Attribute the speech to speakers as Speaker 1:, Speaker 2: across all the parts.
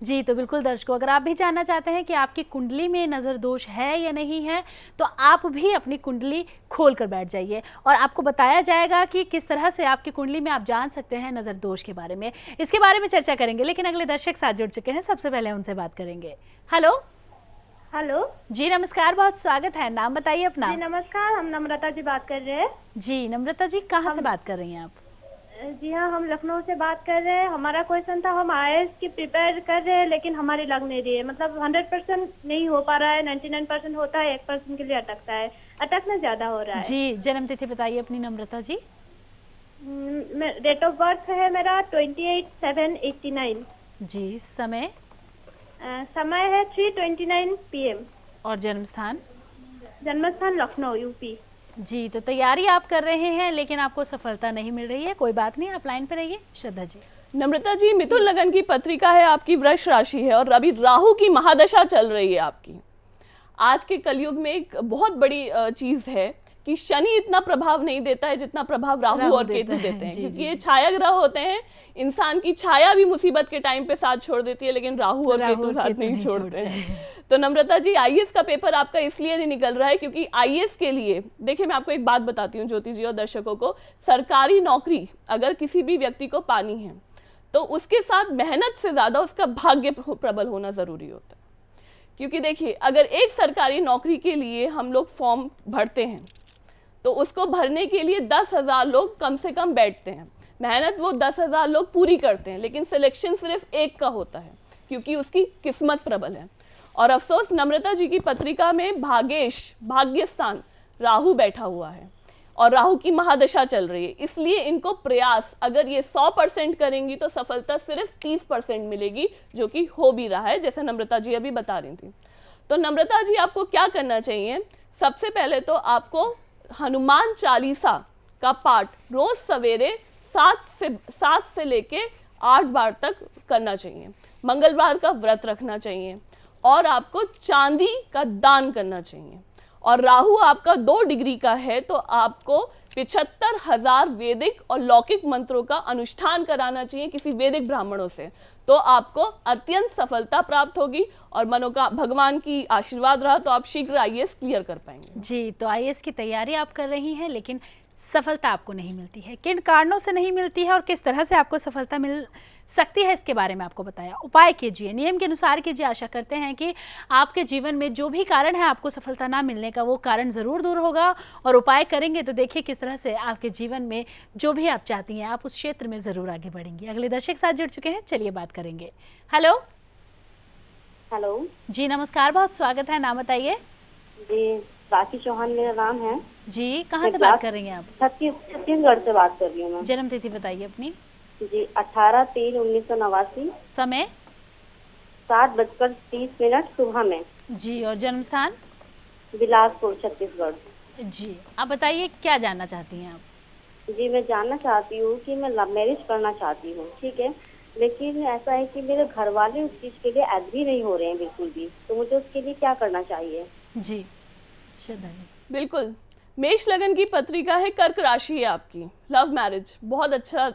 Speaker 1: जी, तो बिल्कुल दर्शकों, अगर आप भी जानना चाहते हैं कि आपकी कुंडली में नज़र दोष है या नहीं है, तो आप भी अपनी कुंडली खोल कर बैठ जाइए और आपको बताया जाएगा कि किस तरह से आपकी कुंडली में आप जान सकते हैं नज़र दोष के बारे में। इसके बारे में चर्चा करेंगे, लेकिन अगले दर्शक साथ जुड़ चुके हैं, सबसे पहले उनसे बात करेंगे। हेलो।
Speaker 2: हेलो
Speaker 1: जी नमस्कार, बहुत स्वागत है। नाम बताइए अपना।
Speaker 2: जी नमस्कार, हम नम्रता जी बात कर रहे हैं।
Speaker 1: जी नम्रता जी, कहाँ से बात कर रही हैं आप?
Speaker 2: जी हाँ, हम लखनऊ से बात कर रहे हैं। हमारा क्वेश्चन था, हम आईएएस की प्रिपेयर कर रहे हैं लेकिन हमारी लग नहीं रही है। मतलब 100% नहीं हो पा रहा है, 99% होता है, 1% के लिए अटकता है, अटकना ज्यादा हो रहा है।
Speaker 1: जी, जन्म तिथि बताइए अपनी नम्रता जी।
Speaker 2: डेट ऑफ बर्थ है मेरा 28/7/89।
Speaker 1: जी, समय?
Speaker 2: समय है 3:29 PM।
Speaker 1: और जन्म स्थान?
Speaker 2: जन्म स्थान लखनऊ, यूपी।
Speaker 1: जी, तो तैयारी आप कर रहे हैं लेकिन आपको सफलता नहीं मिल रही है। कोई बात नहीं, आप लाइन पे रहिए। श्रद्धा जी।
Speaker 3: नम्रता जी, मिथुन लगन की पत्रिका है, आपकी वृष राशि है और अभी राहु की महादशा चल रही है आपकी। आज के कलयुग में एक बहुत बड़ी चीज है कि शनि इतना प्रभाव नहीं देता है जितना प्रभाव राहु और केतु देते हैं, क्योंकि ये छाया ग्रह होते हैं। इंसान की छाया भी मुसीबत के टाइम पे साथ छोड़ देती है, लेकिन राहु और केतु साथ नहीं छोड़ते हैं। तो नम्रता जी, आईएएस का पेपर आपका इसलिए नहीं निकल रहा है क्योंकि आईएएस के लिए, देखिए मैं आपको एक बात बताती हूँ ज्योति जी और दर्शकों को, सरकारी नौकरी अगर किसी भी व्यक्ति को पानी है तो उसके साथ मेहनत से ज्यादा उसका भाग्य प्रबल होना जरूरी होता है। क्योंकि देखिए, अगर एक सरकारी नौकरी के लिए हम लोग फॉर्म भरते हैं तो उसको भरने के लिए 10,000 लोग कम से कम बैठते हैं। मेहनत वो 10,000 लोग पूरी करते हैं, लेकिन सिलेक्शन सिर्फ एक का होता है क्योंकि उसकी किस्मत प्रबल है। और अफसोस, नम्रता जी की पत्रिका में भाग्य स्थान राहु बैठा हुआ है और राहु की महादशा चल रही है। इसलिए इनको प्रयास, अगर ये 100% करेंगी तो सफलता सिर्फ 30% मिलेगी, जो कि हो भी रहा है, जैसे नम्रता जी अभी बता रही थी। तो नम्रता जी, आपको क्या करना चाहिए? सबसे पहले तो आपको हनुमान चालीसा का पाठ रोज सवेरे 7 से लेके 8 बार तक करना चाहिए। मंगलवार का व्रत रखना चाहिए और आपको चांदी का दान करना चाहिए। और राहु आपका 2 डिग्री का है तो आपको 75,000 वैदिक और लौकिक मंत्रों का अनुष्ठान कराना चाहिए किसी वैदिक ब्राह्मणों से, तो आपको अत्यंत सफलता प्राप्त होगी और भगवान की आशीर्वाद रहा तो आप शीघ्र आईएएस क्लियर कर पाएंगे।
Speaker 1: जी, तो आईएएस की तैयारी आप कर रही हैं लेकिन सफलता आपको नहीं मिलती है। किन कारणों से नहीं मिलती है और किस तरह से आपको सफलता मिल सकती है, इसके बारे में आपको बताया। उपाय कीजिए, नियम के अनुसार कीजिए। आशा करते हैं कि आपके जीवन में जो भी कारण है आपको सफलता ना मिलने का, वो कारण ज़रूर दूर होगा। और उपाय करेंगे तो देखिए किस तरह से आपके जीवन में जो भी आप चाहती हैं आप उस क्षेत्र में ज़रूर आगे बढ़ेंगी। अगले दर्शक साथ जुड़ चुके हैं, चलिए बात करेंगे। हेलो।
Speaker 2: हेलो
Speaker 1: जी नमस्कार, बहुत स्वागत है। नाम बताइए।
Speaker 2: जी, राखी चौहान मेरा नाम है।
Speaker 1: जी, कहाँ से बात कर रही हैं आप?
Speaker 2: छत्तीसगढ़ से बात कर रही हूँ मैं।
Speaker 1: जन्म तिथि बताइए अपनी।
Speaker 2: जी, 18/3/1989, 7:30 सुबह में।
Speaker 1: जी, और जन्म स्थान?
Speaker 2: बिलासपुर, छत्तीसगढ़।
Speaker 1: जी, आप बताइए क्या जानना चाहती हैं आप?
Speaker 2: जी, मैं जानना चाहती हूँ कि मैं लव मैरिज करना चाहती हूँ, ठीक है, लेकिन ऐसा है कि मेरे घर वाले उस चीज के लिए एग्री नहीं हो रहे हैं बिल्कुल भी, तो मुझे उसके लिए क्या करना चाहिए?
Speaker 1: जी श्रद्धा जी।
Speaker 3: बिल्कुल, मेष लगन की पत्रिका है, कर्क राशि है आपकी। लव मैरिज बहुत अच्छा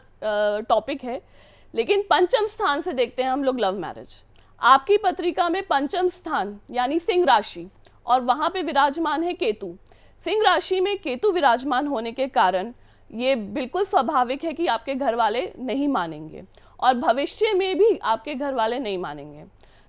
Speaker 3: टॉपिक है, लेकिन पंचम स्थान से देखते हैं हम लोग लव मैरिज। आपकी पत्रिका में पंचम स्थान यानी सिंह राशि और वहाँ पे विराजमान है केतु। सिंह राशि में केतु विराजमान होने के कारण ये बिल्कुल स्वाभाविक है कि आपके घर वाले नहीं मानेंगे और भविष्य में भी आपके घर वाले नहीं मानेंगे।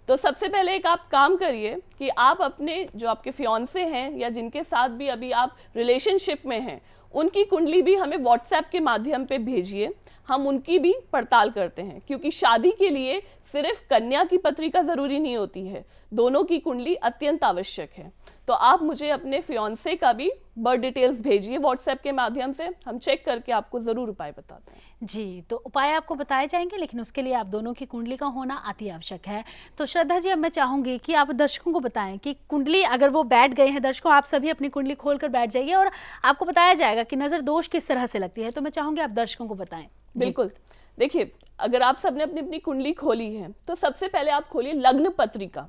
Speaker 3: तो सबसे पहले एक आप काम करिए कि आप अपने जो आपके फियांसे हैं या जिनके साथ भी अभी आप रिलेशनशिप में हैं, उनकी कुंडली भी हमें व्हाट्सएप के माध्यम पे भेजिए, हम उनकी भी पड़ताल करते हैं। क्योंकि शादी के लिए सिर्फ कन्या की पत्रिका ज़रूरी नहीं होती है, दोनों की कुंडली अत्यंत आवश्यक है। तो आप मुझे अपने फियांसे का भी बर्थ डिटेल्स भेजिए व्हाट्सएप के माध्यम से, हम चेक करके आपको ज़रूर उपाय बताते हैं।
Speaker 1: जी, तो उपाय आपको बताए जाएंगे, लेकिन उसके लिए आप दोनों की कुंडली का होना अति आवश्यक है। तो श्रद्धा जी, अब मैं चाहूँगी कि आप दर्शकों को बताएं कि कुंडली अगर वो बैठ गए हैं, दर्शकों आप सभी अपनी कुंडली खोल कर बैठ जाइए और आपको बताया जाएगा कि नज़र दोष किस तरह से लगती है। तो मैं चाहूँगी आप दर्शकों को बताएं।
Speaker 3: बिल्कुल, देखिए, अगर आप सबने अपनी अपनी कुंडली खोली है तो सबसे पहले आप खोलिए लग्न पत्रिका।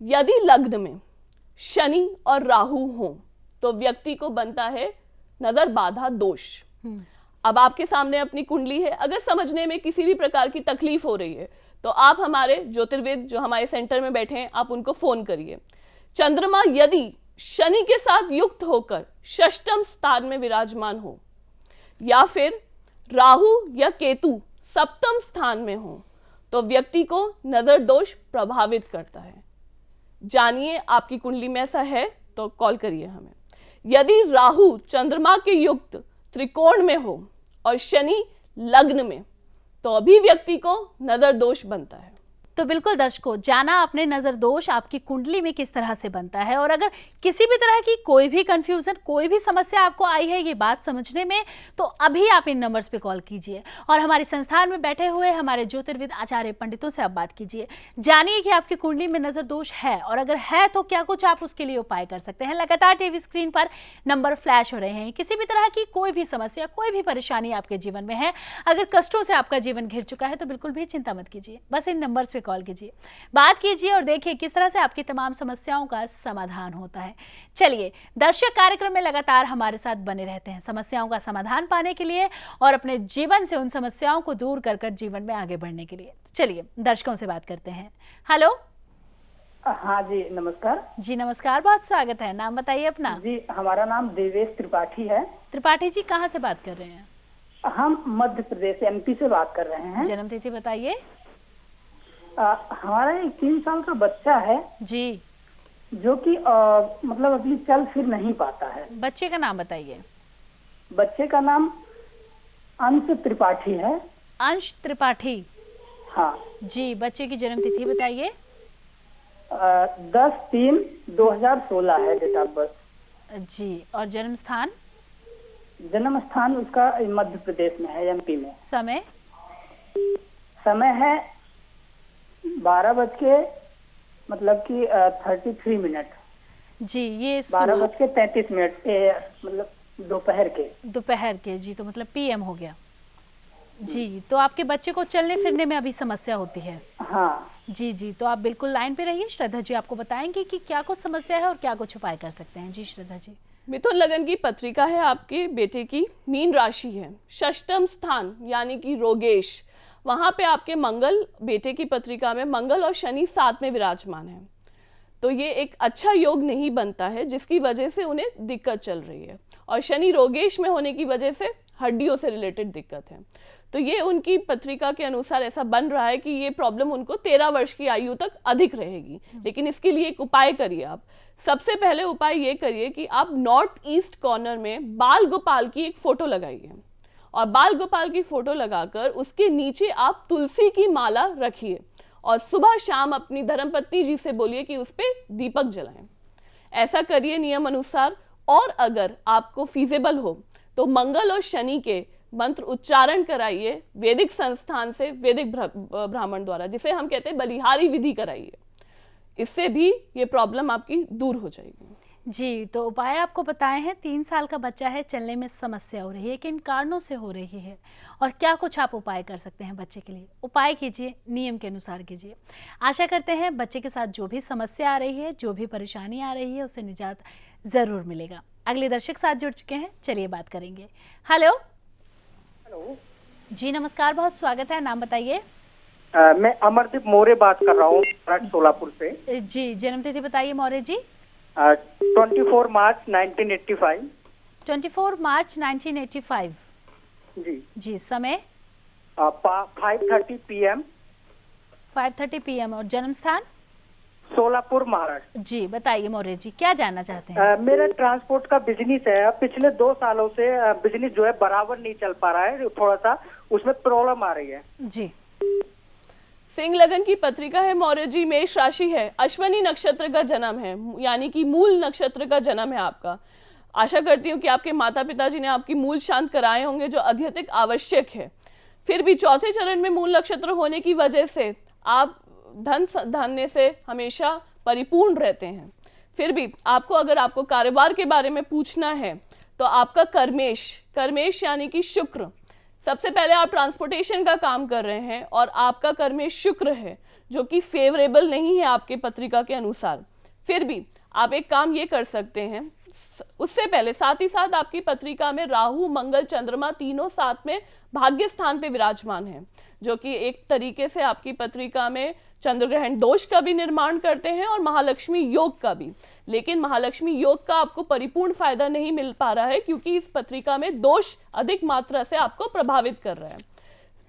Speaker 3: यदि लग्न में शनि और राहु हो तो व्यक्ति को बनता है नजर बाधा दोष। अब आपके सामने अपनी कुंडली है, अगर समझने में किसी भी प्रकार की तकलीफ हो रही है तो आप हमारे ज्योतिर्विद जो हमारे सेंटर में बैठे हैं, आप उनको फोन करिए। चंद्रमा यदि शनि के साथ युक्त होकर षष्ठम स्थान में विराजमान हो या फिर राहु या केतु सप्तम स्थान में हो तो व्यक्ति को नजर दोष प्रभावित करता है। जानिए आपकी कुंडली में ऐसा है तो कॉल करिए हमें। यदि राहु चंद्रमा के युक्त त्रिकोण में हो और शनि लग्न में तो अभी व्यक्ति को नजर दोष बनता है।
Speaker 1: तो बिल्कुल दर्शकों, जाना आपने नजर दोष आपकी कुंडली में किस तरह से बनता है। और अगर किसी भी तरह की कोई भी कंफ्यूजन, कोई भी समस्या आपको आई है ये बात समझने में, तो अभी आप इन नंबर्स पे कॉल कीजिए और हमारे संस्थान में बैठे हुए हमारे ज्योतिर्विद आचार्य पंडितों से आप बात कीजिए। जानिए कि आपकी कुंडली में नजर दोष है और अगर है तो क्या कुछ आप उसके लिए उपाय कर सकते हैं। लगातार टीवी स्क्रीन पर नंबर फ्लैश हो रहे हैं। किसी भी तरह की कोई भी समस्या, कोई भी परेशानी आपके जीवन में है, अगर कष्टों से आपका जीवन घिर चुका है तो बिल्कुल भी चिंता मत कीजिए, बस इन नंबर्स पे कॉल कीजिए, बात कीजिए और देखिए किस तरह से आपकी तमाम समस्याओं का समाधान होता है। चलिए, दर्शक कार्यक्रम में लगातार हमारे साथ बने रहते हैं समस्याओं का समाधान पाने के लिए और अपने जीवन से उन समस्याओं को दूर कर कर जीवन में आगे बढ़ने के लिए। चलिए दर्शकों से बात करते हैं। हेलो।
Speaker 4: हाँ जी, नमस्कार।
Speaker 1: जी नमस्कार, बहुत स्वागत है। नाम बताइए अपना।
Speaker 4: जी, हमारा नाम देवेश त्रिपाठी है।
Speaker 1: त्रिपाठी जी कहाँ से बात कर रहे हैं?
Speaker 4: हम मध्य प्रदेश एमपी से बात कर रहे हैं।
Speaker 1: जन्म तिथि बताइए।
Speaker 4: हमारा एक 3 साल का बच्चा है
Speaker 1: जी,
Speaker 4: जो कि मतलब अभी चल फिर नहीं पाता है।
Speaker 1: बच्चे का नाम बताइए।
Speaker 4: बच्चे का नाम अंश त्रिपाठी है।
Speaker 1: अंश त्रिपाठी।
Speaker 4: हाँ
Speaker 1: जी, बच्चे की जन्म तिथि बताइए।
Speaker 4: 10/3/2016 है डेट ऑफ बर्थ।
Speaker 1: जी, और जन्म स्थान?
Speaker 4: जन्म स्थान उसका मध्य प्रदेश में है, एमपी में।
Speaker 1: समय?
Speaker 4: समय है 12 मतलब कि 33 मिनट।
Speaker 1: जी, ये
Speaker 4: 12:33 मतलब दोपहर के।
Speaker 1: दोपहर के, जी, तो मतलब पीएम हो गया। जी, तो आपके बच्चे को चलने फिरने में अभी समस्या होती है?
Speaker 4: हाँ
Speaker 1: जी जी, तो आप बिल्कुल लाइन पे रहिए, श्रद्धा जी आपको बताएंगे कि क्या कुछ समस्या है और क्या कुछ उपाय कर सकते हैं। जी श्रद्धा जी।
Speaker 3: मिथुन लगन की पत्रिका है, आपके बेटे की मीन राशि है, षष्ठम स्थान यानी कि रोगेश, वहां पे आपके मंगल, बेटे की पत्रिका में मंगल और शनि साथ में विराजमान है। तो ये एक अच्छा योग नहीं बनता है, जिसकी वजह से उन्हें दिक्कत चल रही है। और शनि रोगेश में होने की वजह से हड्डियों से रिलेटेड दिक्कत है। तो ये उनकी पत्रिका के अनुसार ऐसा बन रहा है कि ये प्रॉब्लम उनको 13 वर्ष की आयु तक अधिक रहेगी। लेकिन इसके लिए एक उपाय करिए आप। सबसे पहले उपाय ये करिए कि आप नॉर्थ ईस्ट कॉर्नर में बाल गोपाल की एक फोटो लगाइए और बाल गोपाल की फोटो लगाकर उसके नीचे आप तुलसी की माला रखिए और सुबह शाम अपनी धर्मपत्नी जी से बोलिए कि उस पर दीपक जलाएं। ऐसा करिए नियम अनुसार। और अगर आपको फीजेबल हो तो मंगल और शनि के मंत्र उच्चारण कराइए वैदिक संस्थान से, वैदिक ब्राह्मण द्वारा, जिसे हम कहते हैं बलिहारी विधि कराइए। इससे भी ये प्रॉब्लम आपकी दूर हो जाएगी।
Speaker 1: जी, तो उपाय आपको बताए हैं। 3 साल का बच्चा है, चलने में समस्या हो रही है, किन कारणों से हो रही है और क्या कुछ आप उपाय कर सकते हैं बच्चे के लिए। उपाय कीजिए, नियम के अनुसार कीजिए। आशा करते हैं बच्चे के साथ जो भी समस्या आ रही है, जो भी परेशानी आ रही है, उससे निजात ज़रूर मिलेगा। अगले दर्शक साथ जुड़ चुके हैं, चलिए बात करेंगे। हेलो।
Speaker 5: हेलो
Speaker 1: जी नमस्कार, बहुत स्वागत है। नाम बताइए।
Speaker 5: मैं अमरदीप मौर्य बात कर रहा हूँ सोलापुर से।
Speaker 1: जी, जन्म तिथि बताइए मौर्य जी।
Speaker 5: 24 मार्च 1985।
Speaker 1: 24 मार्च 1985।
Speaker 5: जी
Speaker 1: जी, समय?
Speaker 5: 5:30 PM।
Speaker 1: 5:30 PM। और जन्म स्थान?
Speaker 5: सोलापुर, महाराष्ट्र।
Speaker 1: जी, बताइए मौर्य जी, क्या जानना चाहते हैं?
Speaker 5: मेरा ट्रांसपोर्ट का बिजनेस है। पिछले 2 सालों से बिजनेस जो है बराबर नहीं चल पा रहा है, थोड़ा सा उसमें प्रॉब्लम आ रही है।
Speaker 1: जी।
Speaker 3: सिंह लगन की पत्रिका है मौर्य जी, मेष राशि है, अश्वनी नक्षत्र का जन्म है, यानी कि मूल नक्षत्र का जन्म है आपका। आशा करती हूँ कि आपके माता पिताजी ने आपकी मूल शांत कराए होंगे, जो अत्यधिक आवश्यक है। फिर भी चौथे चरण में मूल नक्षत्र होने की वजह से आप धन धान्य से हमेशा परिपूर्ण रहते हैं। फिर भी अगर आपको कारोबार के बारे में पूछना है तो आपका कर्मेश यानी कि शुक्र, सबसे पहले आप ट्रांसपोर्टेशन का काम कर रहे हैं और आपका कर्मेश शुक्र है, जो कि फेवरेबल नहीं है आपके पत्रिका के अनुसार। फिर भी आप एक काम ये कर सकते हैं, उससे पहले साथ ही साथ आपकी पत्रिका में राहु, मंगल, चंद्रमा तीनों साथ में भाग्य स्थान पे विराजमान है, जो कि एक तरीके से आपकी पत्रिका में चंद्र ग्रहण दोष का भी निर्माण करते हैं और महालक्ष्मी योग का भी। लेकिन महालक्ष्मी योग का आपको परिपूर्ण फायदा नहीं मिल पा रहा है क्योंकि इस पत्रिका में दोष अधिक मात्रा से आपको प्रभावित कर रहा है।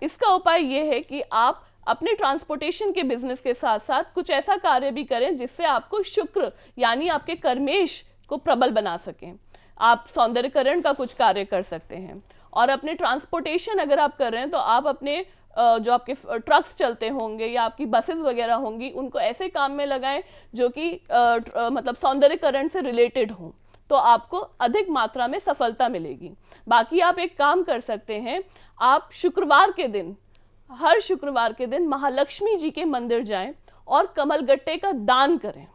Speaker 3: इसका उपाय ये है कि आप अपने ट्रांसपोर्टेशन के बिजनेस के साथ साथ कुछ ऐसा कार्य भी करें जिससे आपको शुक्र यानी आपके कर्मेश को प्रबल बना सकें। आप सौंदर्यकरण का कुछ कार्य कर सकते हैं और अपने ट्रांसपोर्टेशन अगर आप कर रहे हैं तो आप अपने जो आपके ट्रक्स चलते होंगे या आपकी बसेस वगैरह होंगी उनको ऐसे काम में लगाएं जो कि मतलब सौंदर्यकरण से रिलेटेड हों, तो आपको अधिक मात्रा में सफलता मिलेगी। बाकी आप एक काम कर सकते हैं, आप शुक्रवार के दिन, हर शुक्रवार के दिन महालक्ष्मी जी के मंदिर जाएं और कमलगट्टे का दान करें।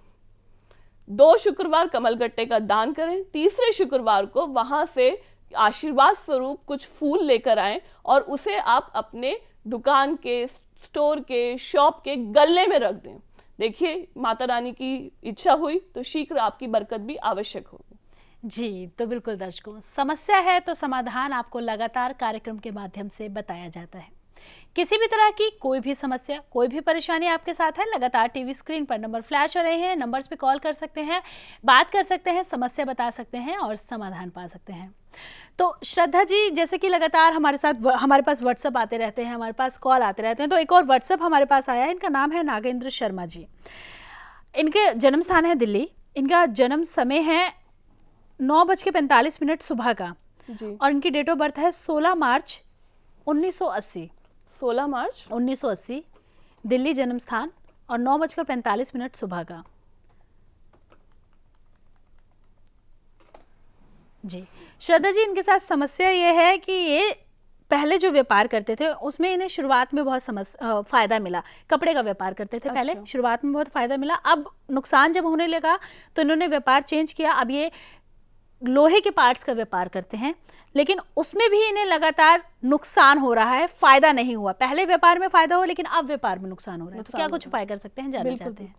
Speaker 3: 2 शुक्रवार कमलगट्टे का दान करें, तीसरे शुक्रवार को वहां से आशीर्वाद स्वरूप कुछ फूल लेकर आएं और उसे आप अपने दुकान के, स्टोर के, शॉप के गल्ले में रख दें। देखिए माता रानी की इच्छा हुई तो शीघ्र आपकी बरकत भी आवश्यक होगी।
Speaker 1: जी, तो बिल्कुल दर्शकों, समस्या है तो समाधान आपको लगातार कार्यक्रम के माध्यम से बताया जाता है। किसी भी तरह की कोई भी समस्या, कोई भी परेशानी आपके साथ है, लगातार टीवी स्क्रीन पर नंबर फ्लैश हो रहे हैं, नंबर्स पे कॉल कर सकते हैं, बात कर सकते हैं, समस्या बता सकते हैं और समाधान पा सकते हैं। तो श्रद्धा जी, जैसे कि लगातार हमारे पास व्हाट्सएप आते रहते हैं, हमारे पास कॉल आते रहते हैं, तो एक और व्हाट्सएप हमारे पास आया है। इनका नाम है नागेंद्र शर्मा जी। इनके जन्म स्थान है दिल्ली। इनका जन्म समय है 9:45 सुबह का
Speaker 3: जी।
Speaker 1: और इनकी डेट ऑफ बर्थ है 16 मार्च 1980।
Speaker 3: 16 मार्च
Speaker 1: 1980 दिल्ली जन्म स्थान और 9:45 सुबह का। जी श्रद्धा जी, इनके साथ समस्या ये है कि ये पहले जो व्यापार करते थे उसमें इन्हें शुरुआत में बहुत फायदा मिला। कपड़े का व्यापार करते थे पहले, शुरुआत में बहुत फायदा मिला। अब नुकसान जब होने लगा तो इन्होंने व्यापार चेंज किया। अब ये लोहे के पार्ट्स का व्यापार करते हैं, लेकिन उसमें भी इन्हें लगातार नुकसान हो रहा है, फायदा नहीं हुआ। पहले व्यापार में फायदा हो लेकिन अब व्यापार में नुकसान हो रहा है। तो क्या कुछ उपाय कर सकते हैं, जानना चाहते हैं।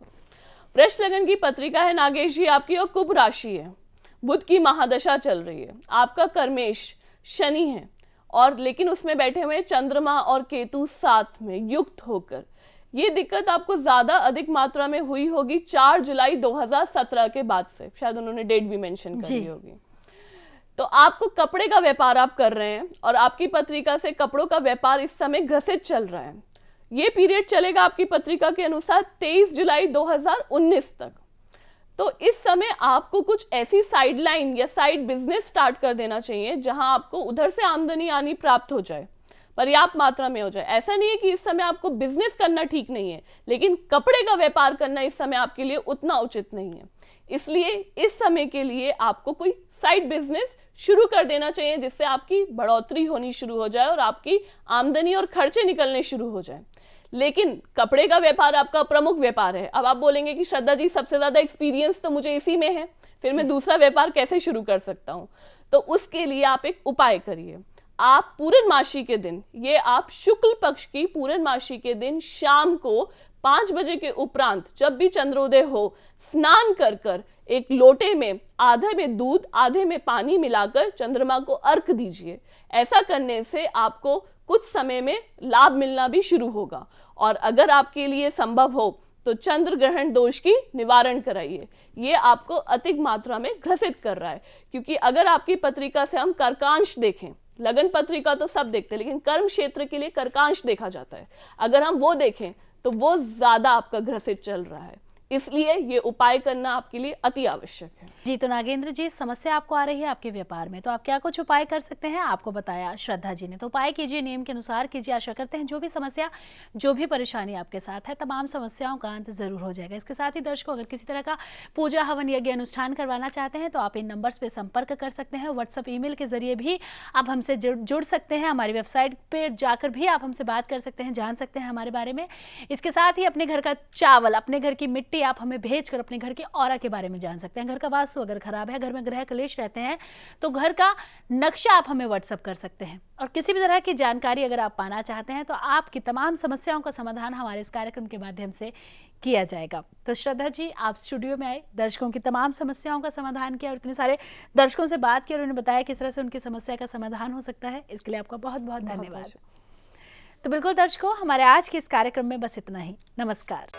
Speaker 3: वृष लगन की पत्रिका है नागेश जी आपकी और कुंभ राशि है। बुध की महादशा चल रही है, आपका कर्मेश शनि है और लेकिन उसमें बैठे हुए चंद्रमा और केतु साथ में युक्त होकर ये दिक्कत आपको ज्यादा अधिक मात्रा में हुई होगी 4 जुलाई 2017 के बाद से। शायद उन्होंने डेट भी मेंशन करी होगी। तो आपको कपड़े का व्यापार आप कर रहे हैं और आपकी पत्रिका से कपड़ों का व्यापार इस समय ग्रसित चल रहा है। ये पीरियड चलेगा आपकी पत्रिका के अनुसार 23 जुलाई 2019 तक। तो इस समय आपको कुछ ऐसी साइड लाइन या साइड बिजनेस स्टार्ट कर देना चाहिए जहां आपको उधर से आमदनी आनी प्राप्त हो जाए, पर्याप्त मात्रा में हो जाए। ऐसा नहीं है कि इस समय आपको बिजनेस करना ठीक नहीं है, लेकिन कपड़े का व्यापार करना इस समय आपके लिए उतना उचित नहीं है। इसलिए इस समय के लिए आपको कोई साइड बिजनेस शुरू कर देना चाहिए जिससे आपकी बढ़ोतरी होनी शुरू हो जाए और आपकी आमदनी और खर्चे निकलने शुरू हो जाए। लेकिन कपड़े का व्यापार आपका प्रमुख व्यापार है। अब आप बोलेंगे कि श्रद्धा जी सबसे ज्यादा एक्सपीरियंस तो मुझे इसी में है, फिर मैं दूसरा व्यापार कैसे शुरू कर सकता हूं? तो उसके लिए आप एक उपाय करिए। आप पूर्णमासी के दिन, ये आप शुक्ल पक्ष की पूर्णमासी के दिन शाम को 5 बजे के उपरांत जब भी चंद्रोदय हो, स्नान कर कर एक लोटे में आधे में दूध आधे में पानी मिलाकर चंद्रमा को अर्घ दीजिए। ऐसा करने से आपको कुछ समय में लाभ मिलना भी शुरू होगा। और अगर आपके लिए संभव हो तो चंद्र ग्रहण दोष की निवारण कराइए। ये आपको अधिक मात्रा में ग्रसित कर रहा है, क्योंकि अगर आपकी पत्रिका से हम कर्कांश देखें, लगन पत्रिका तो सब देखते हैं लेकिन कर्म क्षेत्र के लिए कर्कांश देखा जाता है, अगर हम वो देखें तो वो ज्यादा आपका ग्रसित चल रहा है। इसलिए ये उपाय करना आपके लिए अति आवश्यक है।
Speaker 1: जी, तो नागेंद्र जी, समस्या आपको आ रही है आपके व्यापार में, तो आप क्या कुछ उपाय कर सकते हैं आपको बताया श्रद्धा जी ने। तो उपाय कीजिए, नियम के अनुसार कीजिए। आशा करते हैं जो भी समस्या, जो भी परेशानी आपके साथ है, तमाम समस्याओं का अंत जरूर हो जाएगा। इसके साथ ही दर्शकों, अगर किसी तरह का पूजा हवन यज्ञ अनुष्ठान करवाना चाहते हैं तो आप इन नंबर्स पर संपर्क कर सकते हैं। व्हाट्सअप, ईमेल के जरिए भी आप हमसे जुड़ सकते हैं। हमारी वेबसाइट पर जाकर भी आप हमसे बात कर सकते हैं, जान सकते हैं हमारे बारे में। इसके साथ ही अपने घर का चावल, अपने घर की मिट्टी आप हमें भेजकर अपने घर के ऑरा के बारे में जान सकते हैं। घर का वास्तु अगर खराब है, घर में ग्रह क्लेश रहते हैं, तो घर का नक्शा आप हमें व्हाट्सएप कर सकते हैं। और किसी भी तरह की जानकारी अगर आप पाना चाहते हैं तो आपकी तमाम समस्याओं का समाधान हमारे इस कार्यक्रम के माध्यम से किया जाएगा। तो श्रद्धा जी, आप स्टूडियो में आए, दर्शकों की तमाम समस्याओं का समाधान किया और इतने सारे दर्शकों से बात की और उन्हें बताया किस तरह से उनकी समस्या का समाधान हो सकता है। इसके लिए आपका बहुत बहुत धन्यवाद। तो बिल्कुल दर्शकों, हमारे आज के इस कार्यक्रम में बस इतना ही। नमस्कार।